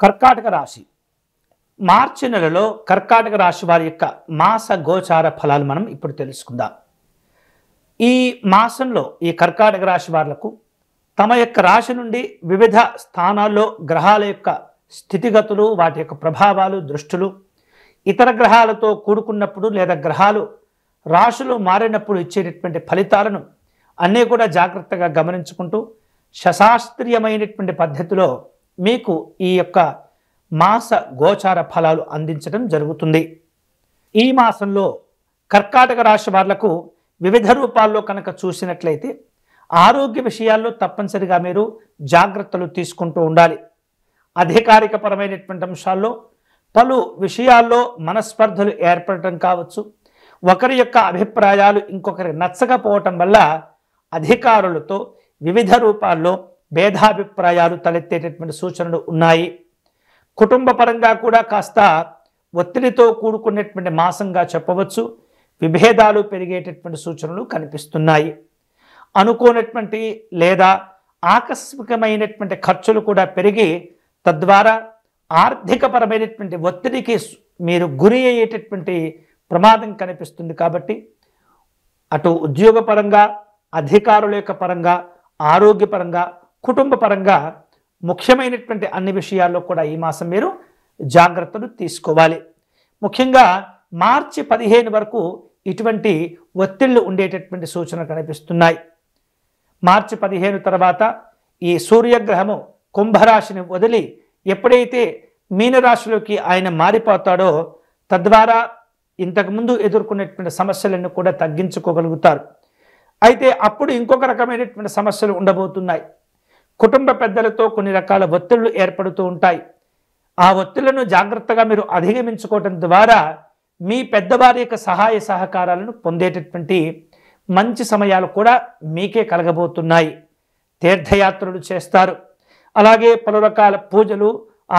కర్కాటక రాశి మార్చి నెలలో కర్కాటక రాశి వారి యొక్క మాస గోచార ఫలాలు మనం ఇప్పుడు తెలుసుకుందాం. ఈ మాసంలో ఈ కర్కాటక రాశి వాళ్లకు తమ యొక్క రాశి నుండి వివిధ స్థానాల్లో గ్రహాల యొక్క స్థితిగతులు, వాటి యొక్క ప్రభావాలు, దృష్టులు, ఇతర గ్రహాలతో కూడుకున్నప్పుడు లేదా గ్రహాలు రాశులు మారినప్పుడు ఇచ్చేటటువంటి ఫలితాలను అన్నీ కూడా జాగ్రత్తగా గమనించుకుంటూ శాస్త్రీయమైనటువంటి పద్ధతిలో మీకు ఈ యొక్క మాస గోచార ఫలాలు అందించడం జరుగుతుంది. ఈ మాసంలో కర్కాటక రాశి వాళ్లకు వివిధ రూపాల్లో కనుక చూసినట్లయితే ఆరోగ్య విషయాల్లో తప్పనిసరిగా మీరు జాగ్రత్తలు తీసుకుంటూ ఉండాలి. అధికారికపరమైనటువంటి అంశాల్లో పలు విషయాల్లో మనస్పర్ధలు ఏర్పడటం కావచ్చు, ఒకరి యొక్క అభిప్రాయాలు ఇంకొకరి నచ్చకపోవటం వల్ల అధికారులతో వివిధ రూపాల్లో భేదాభిప్రాయాలు తలెత్తేటటువంటి సూచనలు ఉన్నాయి. కుటుంబ పరంగా కూడా కాస్త ఒత్తిడితో కూడుకున్నటువంటి మాసంగా చెప్పవచ్చు. విభేదాలు పెరిగేటటువంటి సూచనలు కనిపిస్తున్నాయి. అనుకోనటువంటి లేదా ఆకస్మికమైనటువంటి ఖర్చులు కూడా పెరిగి తద్వారా ఆర్థికపరమైనటువంటి ఒత్తిడికి మీరు గురి అయ్యేటటువంటి ప్రమాదం కనిపిస్తుంది. కాబట్టి అటు ఉద్యోగపరంగా, అధికారుల యొక్క పరంగా, ఆరోగ్యపరంగా, కుటుంబ పరంగా ముఖ్యమైనటువంటి అన్ని విషయాల్లో కూడా ఈ మాసం మీరు జాగ్రత్తలు తీసుకోవాలి. ముఖ్యంగా మార్చి 15 వరకు ఇటువంటి ఒత్తిళ్లు ఉండేటటువంటి సూచనలు కనిపిస్తున్నాయి. మార్చి 15 తర్వాత ఈ సూర్యగ్రహము కుంభరాశిని వదిలి ఎప్పుడైతే మీనరాశిలోకి ఆయన మారిపోతాడో తద్వారా ఇంతకుముందు ఎదుర్కొనేటువంటి సమస్యలను కూడా తగ్గించుకోగలుగుతారు. అయితే అప్పుడు ఇంకొక రకమైనటువంటి సమస్యలు ఉండబోతున్నాయి. కుటుంబ పెద్దలతో కొన్ని రకాల ఒత్తిళ్లు ఏర్పడుతూ ఉంటాయి. ఆ ఒత్తిళ్లను జాగ్రత్తగా మీరు అధిగమించుకోవడం ద్వారా మీ పెద్దవారి యొక్క సహాయ సహకారాలను పొందేటటువంటి మంచి సమయాలు కూడా మీకే కలగబోతున్నాయి. తీర్థయాత్రలు చేస్తారు. అలాగే పలు రకాల పూజలు,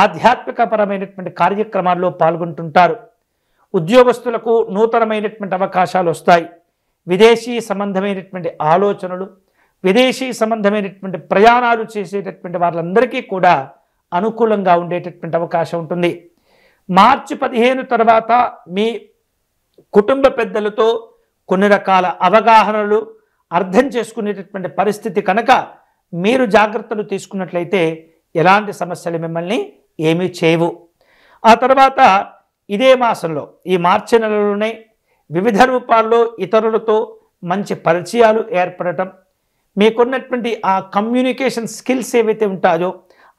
ఆధ్యాత్మికపరమైనటువంటి కార్యక్రమాల్లో పాల్గొంటుంటారు. ఉద్యోగస్తులకు నూతనమైనటువంటి అవకాశాలు వస్తాయి. విదేశీ సంబంధమైనటువంటి ఆలోచనలు, విదేశీ సంబంధమైనటువంటి ప్రయాణాలు చేసేటటువంటి వాళ్ళందరికీ కూడా అనుకూలంగా ఉండేటటువంటి అవకాశం ఉంటుంది. మార్చి 15 తర్వాత మీ కుటుంబ పెద్దలతో కొన్ని రకాల అవగాహనలు అర్థం చేసుకునేటటువంటి పరిస్థితి కనుక మీరు జాగ్రత్తలు తీసుకున్నట్లయితే ఎలాంటి సమస్యలు మిమ్మల్ని ఏమీ చేయవు. ఆ తర్వాత ఇదే మాసంలో ఈ మార్చి నెలలోనే వివిధ రూపాల్లో ఇతరులతో మంచి పరిచయాలు ఏర్పడటం, మీకున్నటువంటి ఆ కమ్యూనికేషన్ స్కిల్స్ ఏవైతే ఉంటాయో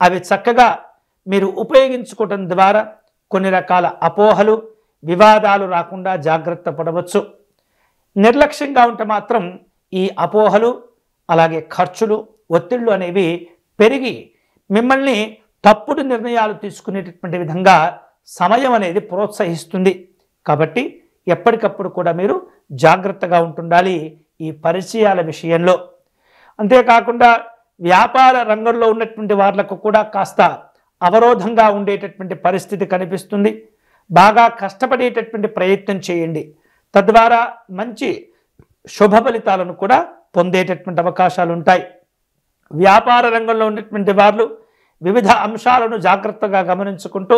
అవి చక్కగా మీరు ఉపయోగించుకోవటం ద్వారా కొన్ని రకాల అపోహలు, వివాదాలు రాకుండా జాగ్రత్త పడవచ్చు. నిర్లక్ష్యంగా ఉంటే మాత్రం ఈ అపోహలు, అలాగే ఖర్చులు, ఒత్తిళ్లు అనేవి పెరిగి మిమ్మల్ని తప్పుడు నిర్ణయాలు తీసుకునేటటువంటి విధంగా సమయం అనేది ప్రోత్సహిస్తుంది. కాబట్టి ఎప్పటికప్పుడు కూడా మీరు జాగ్రత్తగా ఉంటుండాలి ఈ పరిచయాల విషయంలో. అంతేకాకుండా వ్యాపార రంగంలో ఉన్నటువంటి వాళ్ళకు కూడా కాస్త అవరోధంగా ఉండేటటువంటి పరిస్థితి కనిపిస్తుంది. బాగా కష్టపడేటటువంటి ప్రయత్నం చేయండి. తద్వారా మంచి శుభ ఫలితాలను కూడా పొందేటటువంటి అవకాశాలు ఉంటాయి. వ్యాపార రంగంలో ఉన్నటువంటి వాళ్ళు వివిధ అంశాలను జాగ్రత్తగా గమనించుకుంటూ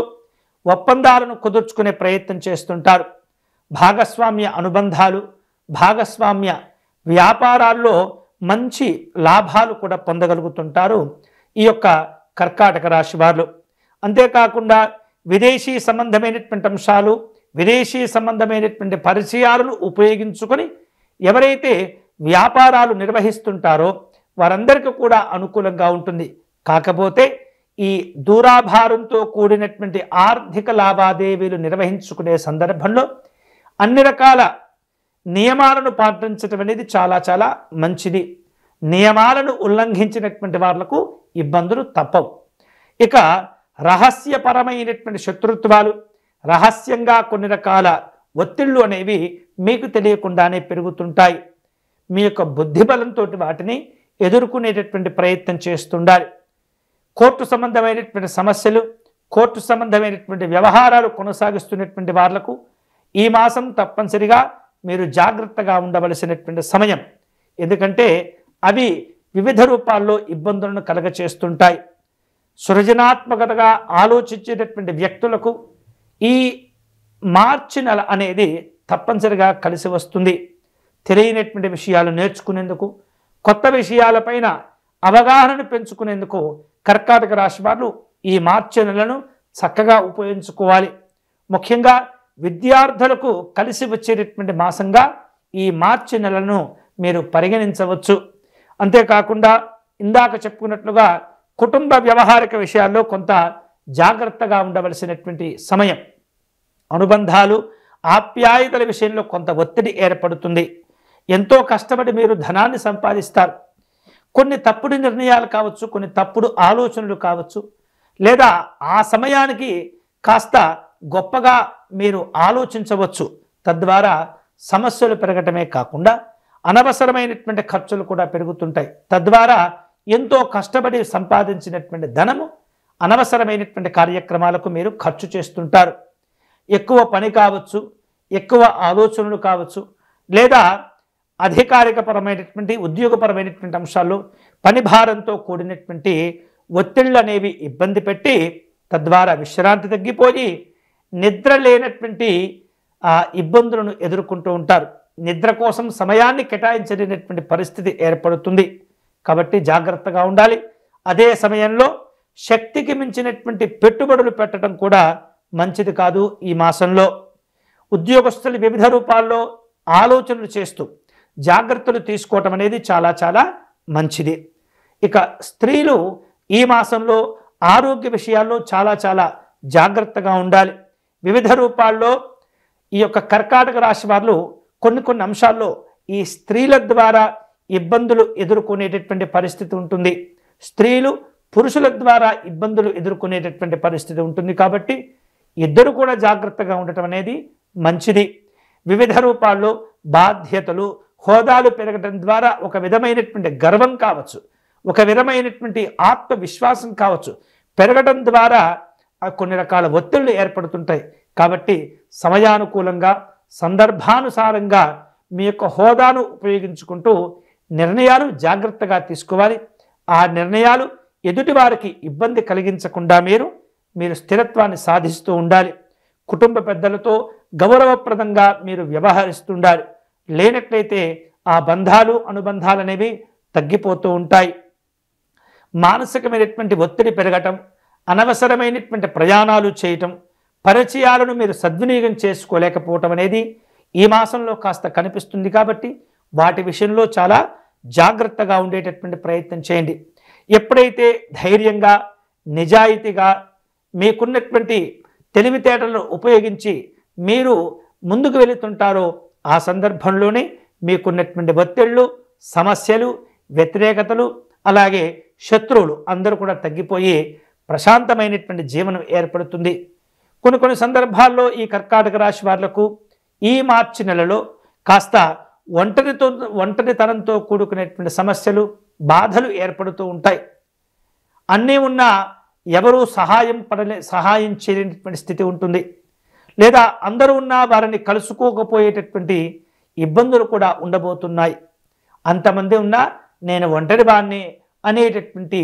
ఒప్పందాలను కుదుర్చుకునే ప్రయత్నం చేస్తుంటారు. భాగస్వామ్య అనుబంధాలు, భాగస్వామ్య వ్యాపారాల్లో మంచి లాభాలు కూడా పొందగలుగుతుంటారు ఈ యొక్క కర్కాటక రాశి వారు. అంతేకాకుండా విదేశీ సంబంధమైనటువంటి అంశాలు, విదేశీ సంబంధమైనటువంటి పరిచయాలను ఉపయోగించుకొని ఎవరైతే వ్యాపారాలు నిర్వహిస్తుంటారో వారందరికీ కూడా అనుకూలంగా ఉంటుంది. కాకపోతే ఈ దూరాభారంతో కూడినటువంటి ఆర్థిక లావాదేవీలు నిర్వహించుకునే సందర్భంలో అన్ని రకాల నియమాలను పాటించడం అనేది చాలా చాలా మంచిది. నియమాలను ఉల్లంఘించినటువంటి వాళ్లకు ఇబ్బందులు తప్పవు. ఇక రహస్యపరమైనటువంటి శత్రుత్వాలు, రహస్యంగా కొన్ని రకాల ఒత్తిళ్లు అనేవి మీకు తెలియకుండానే పెరుగుతుంటాయి. మీ యొక్క బుద్ధిబలంతో వాటిని ఎదుర్కొనేటటువంటి ప్రయత్నం చేస్తుండాలి. కోర్టు సంబంధమైనటువంటి సమస్యలు, కోర్టు సంబంధమైనటువంటి వ్యవహారాలు కొనసాగిస్తున్నటువంటి వాళ్లకు ఈ మాసం తప్పనిసరిగా మీరు జాగ్రత్తగా ఉండవలసినటువంటి సమయం. ఎందుకంటే అవి వివిధ రూపాల్లో ఇబ్బందులను కలగచేస్తుంటాయి. సృజనాత్మకతగా ఆలోచించేటటువంటి వ్యక్తులకు ఈ మార్చి నెల అనేది తప్పనిసరిగా కలిసి వస్తుంది. తెలియనటువంటి విషయాలు నేర్చుకునేందుకు, కొత్త విషయాలపైన అవగాహనను పెంచుకునేందుకు కర్కాటక రాశి వారు ఈ మార్చి నెలను చక్కగా ఉపయోగించుకోవాలి. ముఖ్యంగా విద్యార్థులకు కలిసి వచ్చేటటువంటి మాసంగా ఈ మార్చి నెలను మీరు పరిగణించవచ్చు. అంతేకాకుండా ఇందాక చెప్పుకున్నట్లుగా కుటుంబ వ్యవహారిక విషయాల్లో కొంత జాగ్రత్తగా ఉండవలసినటువంటి సమయం. అనుబంధాలు, ఆప్యాయతల విషయంలో కొంత ఒత్తిడి ఏర్పడుతుంది. ఎంతో కష్టపడి మీరు ధనాన్ని సంపాదిస్తారు. కొన్ని తప్పుడు నిర్ణయాలు కావచ్చు, కొన్ని తప్పుడు ఆలోచనలు కావచ్చు, లేదా ఆ సమయానికి కాస్త గొప్పగా మీరు ఆలోచించవచ్చు. తద్వారా సమస్యలు పెరగటమే కాకుండా అనవసరమైనటువంటి ఖర్చులు కూడా పెరుగుతుంటాయి. తద్వారా ఎంతో కష్టపడి సంపాదించినటువంటి ధనము అనవసరమైనటువంటి కార్యక్రమాలకు మీరు ఖర్చు చేస్తుంటారు. ఎక్కువ పని కావచ్చు, ఎక్కువ ఆలోచనలు కావచ్చు, లేదా అధికారికపరమైనటువంటి ఉద్యోగపరమైనటువంటి అంశాల్లో పని భారంతో కూడినటువంటి ఒత్తిళ్ళు అనేవి ఇబ్బంది పెట్టి తద్వారా విశ్రాంతి తగ్గిపోయి నిద్ర లేనటువంటి ఇబ్బందులను ఎదుర్కొంటూ ఉంటారు. నిద్ర కోసం సమయాన్ని కేటాయించలేనటువంటి పరిస్థితి ఏర్పడుతుంది. కాబట్టి జాగ్రత్తగా ఉండాలి. అదే సమయంలో శక్తికి మించినటువంటి పెట్టుబడులు పెట్టడం కూడా మంచిది కాదు. ఈ మాసంలో ఉద్యోగస్తులు వివిధ రూపాల్లో ఆలోచనలు చేస్తూ జాగ్రత్తలు తీసుకోవటం అనేది చాలా చాలా మంచిది. ఇక స్త్రీలు ఈ మాసంలో ఆరోగ్య విషయాల్లో చాలా చాలా జాగ్రత్తగా ఉండాలి. వివిధ రూపాల్లో ఈ యొక్క కర్కాటక రాశి వారు కొన్ని అంశాల్లో ఈ స్త్రీల ద్వారా ఇబ్బందులు ఎదుర్కొనేటటువంటి పరిస్థితి ఉంటుంది. స్త్రీలు పురుషుల ద్వారా ఇబ్బందులు ఎదుర్కొనేటటువంటి పరిస్థితి ఉంటుంది. కాబట్టి ఇద్దరు కూడా జాగ్రత్తగా ఉండటం అనేది మంచిది. వివిధ రూపాల్లో బాధ్యతలు, హోదాలు పెరగడం ద్వారా ఒక విధమైనటువంటి గర్వం కావచ్చు, ఒక విధమైనటువంటి ఆత్మవిశ్వాసం కావచ్చు పెరగడం ద్వారా కొన్ని రకాల ఒత్తిళ్లు ఏర్పడుతుంటాయి. కాబట్టి సమయానుకూలంగా, సందర్భానుసారంగా మీ యొక్క హోదాను ఉపయోగించుకుంటూ నిర్ణయాలు జాగ్రత్తగా తీసుకోవాలి. ఆ నిర్ణయాలు ఎదుటి వారికి ఇబ్బంది కలిగించకుండా మీరు స్థిరత్వాన్ని సాధిస్తూ ఉండాలి. కుటుంబ పెద్దలతో గౌరవప్రదంగా మీరు వ్యవహరిస్తుండాలి. లేనట్లయితే ఆ బంధాలు, అనుబంధాలు అనేవి తగ్గిపోతూ ఉంటాయి. మానసికమైనటువంటి ఒత్తిడి పెరగటం, అనవసరమైనటువంటి ప్రయాణాలు చేయటం, పరిచయాలను మీరు సద్వినియోగం చేసుకోలేకపోవటం అనేది ఈ మాసంలో కాస్త కనిపిస్తుంది. కాబట్టి వాటి విషయంలో చాలా జాగ్రత్తగా ఉండేటటువంటి ప్రయత్నం చేయండి. ఎప్పుడైతే ధైర్యంగా, నిజాయితీగా మీకున్నటువంటి తెలివితేటలను ఉపయోగించి మీరు ముందుకు వెళుతుంటారో ఆ సందర్భంలోనే మీకున్నటువంటి ఒత్తిళ్ళు, సమస్యలు, వ్యతిరేకతలు, అలాగే శత్రువులు అందరూ కూడా తగ్గిపోయి ప్రశాంతమైనటువంటి జీవనం ఏర్పడుతుంది. కొన్ని సందర్భాల్లో ఈ కర్కాటక రాశి వాళ్లకు ఈ మార్చి నెలలో కాస్త ఒంటరితనంతో కూడుకునేటువంటి సమస్యలు, బాధలు ఏర్పడుతూ ఉంటాయి. అన్నీ ఉన్నా ఎవరూ సహాయం చేయలేనటువంటి స్థితి ఉంటుంది. లేదా అందరూ ఉన్నా వారిని కలుసుకోకపోయేటటువంటి ఇబ్బందులు కూడా ఉండబోతున్నాయి. అంతమంది ఉన్నా నేను ఒంటరి వాడిని అనేటటువంటి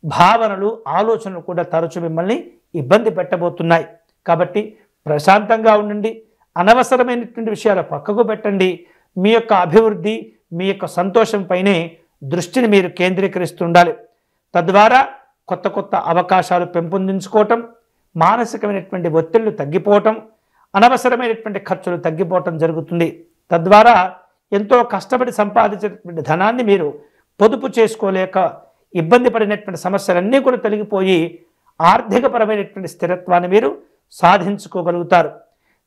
భావనలు, ఆలోచనలు కూడా తరచు మిమ్మల్ని ఇబ్బంది పెట్టబోతున్నాయి. కాబట్టి ప్రశాంతంగా ఉండండి. అనవసరమైనటువంటి విషయాలు పక్కకు పెట్టండి. మీ యొక్క అభివృద్ధి, మీ యొక్క సంతోషంపైనే దృష్టిని మీరు కేంద్రీకరిస్తుండాలి. తద్వారా కొత్త అవకాశాలు పెంపొందించుకోవటం, మానసికమైనటువంటి ఒత్తిళ్లు తగ్గిపోవటం, అనవసరమైనటువంటి ఖర్చులు తగ్గిపోవటం జరుగుతుంది. తద్వారా ఎంతో కష్టపడి సంపాదించినటువంటి ధనాన్ని మీరు పొదుపు చేసుకోలేక ఇబ్బంది పడినటువంటి సమస్యలన్నీ కూడా తొలగిపోయి ఆర్థికపరమైనటువంటి స్థిరత్వాన్ని మీరు సాధించుకోగలుగుతారు.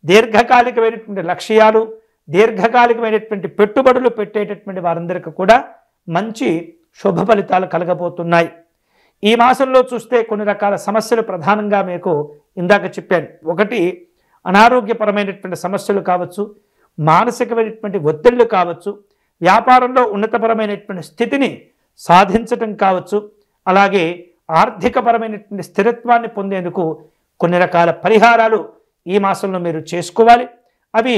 దీర్ఘకాలికమైనటువంటి లక్ష్యాలు, దీర్ఘకాలికమైనటువంటి పెట్టుబడులు పెట్టేటటువంటి వారందరికీ కూడా మంచి శుభ ఫలితాలు కలగబోతున్నాయి. ఈ మాసంలో చూస్తే కొన్ని రకాల సమస్యలు ప్రధానంగా మీకు ఇందాక చెప్పాను. ఒకటి అనారోగ్యపరమైనటువంటి సమస్యలు కావచ్చు, మానసికమైనటువంటి ఒత్తిళ్లు కావచ్చు, వ్యాపారంలో ఉన్నతపరమైనటువంటి స్థితిని సాధించటం కావచ్చు, అలాగే ఆర్థికపరమైనటువంటి స్థిరత్వాన్ని పొందేందుకు కొన్ని రకాల పరిహారాలు ఈ మాసంలో మీరు చేసుకోవాలి. అవి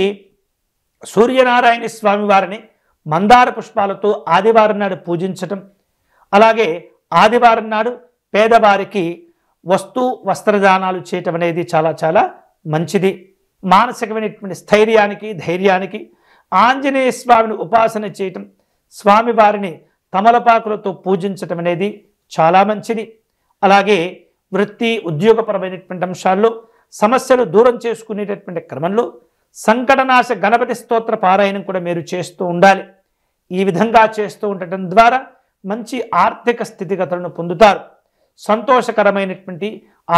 సూర్యనారాయణ స్వామి వారిని మందార పుష్పాలతో ఆదివారం నాడు పూజించటం, అలాగే ఆదివారం నాడు పేదవారికి వస్త్రదానాలు చేయటం అనేది చాలా చాలా మంచిది. మానసికమైనటువంటి స్థైర్యానికి, ధైర్యానికి ఆంజనేయ స్వామిని ఉపాసన చేయటం, స్వామివారిని తమలపాకులతో పూజించటం అనేది చాలా మంచిది. అలాగే వృత్తి, ఉద్యోగపరమైనటువంటి అంశాల్లో సమస్యలు దూరం చేసుకునేటటువంటి క్రమంలో సంకటనాశ గణపతి స్తోత్ర పారాయణం కూడా మీరు చేస్తూ ఉండాలి. ఈ విధంగా చేస్తూ ఉండటం ద్వారా మంచి ఆర్థిక స్థితిగతులను పొందుతారు. సంతోషకరమైనటువంటి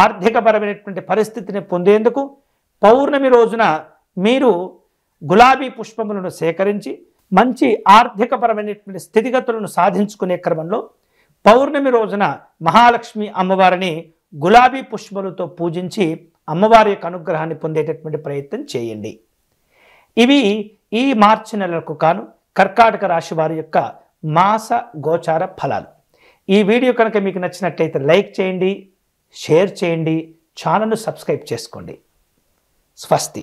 ఆర్థికపరమైనటువంటి పరిస్థితిని పొందేందుకు పౌర్ణమి రోజున మీరు గులాబీ పుష్పములను సేకరించి మంచి ఆర్థికపరమైనటువంటి స్థితిగతులను సాధించుకునే క్రమంలో పౌర్ణమి రోజున మహాలక్ష్మి అమ్మవారిని గులాబీ పుష్పములతో పూజించి అమ్మవారి యొక్క అనుగ్రహాన్ని పొందేటటువంటి ప్రయత్నం చేయండి. ఇవి ఈ మార్చి నెలకు కాను కర్కాటక రాశి వారి యొక్క మాస గోచార ఫలాలు. ఈ వీడియో కనుక మీకు నచ్చినట్లయితే లైక్ చేయండి, షేర్ చేయండి, ఛానల్ను సబ్స్క్రైబ్ చేసుకోండి. స్వస్తి.